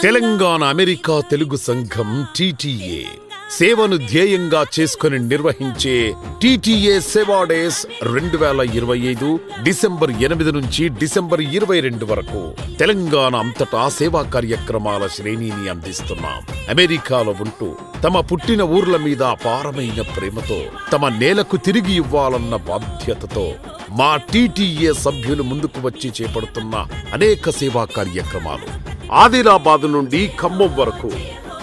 Telangana America Telugu సంఘం TTA సేవను ధ్యేయంగా చేసుకుని నిర్వహించే టీటీఏ సేవా డేస్ 2025 డిసెంబర్ 8 నుంచి డిసెంబర్ 22 వరకు తెలంగాణ అంతటా సేవా కార్యక్రమాల శ్రేణిని అందిస్తున్నాం. అమెరికాలో ఉంటూ తమ పుట్టిన ఊర్ల మీద అపారమైన ప్రేమతో తమ నేలకు తిరిగి ఇవ్వాలన్న బాధ్యతతో మా టీటీఏ సభ్యులు ముందుకు వచ్చి చేపడుతున్న అనేక సేవా కార్యక్రమాలు ఆదిలాబాద్ నుండి ఖమ్మం వరకు,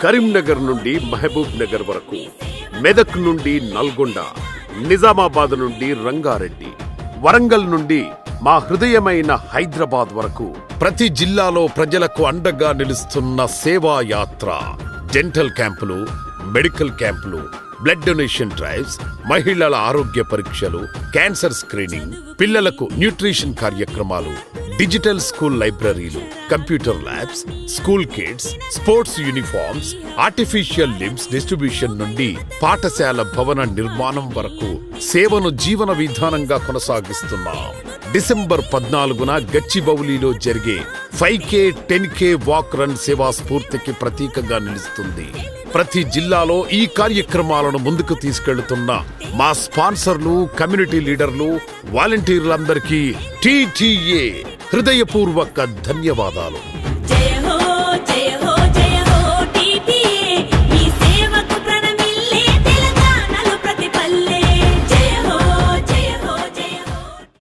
కరీంనగర్ నుండి మహబూబ్ నగర్ వరకు, మెదక్ నుండి నల్గొండ, నిజామాబాద్ నుండి రంగారెడ్డి, వరంగల్ నుండి మా హృదయమైన హైదరాబాద్ వరకు ప్రతి జిల్లాలో ప్రజలకు అండగా నిలుస్తున్న సేవా యాత్ర. డెంటల్ క్యాంపులు, మెడికల్ క్యాంపులు, బ్లడ్ డొనేషన్ డ్రైవ్స్, మహిళల ఆరోగ్య పరీక్షలు, క్యాన్సర్ స్క్రీనింగ్, పిల్లలకు న్యూట్రిషన్ కార్యక్రమాలు, digital school libraries, computer labs, school kits, sports uniforms, artificial limbs distribution నుండి పాఠశాల భవన నిర్మాణం వరకు సేవను జీవన విధానంగా కొనసాగిస్తున్నాం. డిసెంబర్ 14న గచ్చిబౌలిలో జరిగే 5K 10K వాక్ రన్ సేవా స్ఫూర్తికి ప్రతీకగా నిలుస్తుంది. ప్రతి జిల్లాలో ఈ కార్యక్రమాలను ముందుకు తీసుకెళ్తున్న మా స్పాన్సర్లు, కమ్యూనిటీ లీడర్లు, వాలంటీర్లందరికీ టీటీఏ హృదయపూర్వక ధన్యవాదాలు.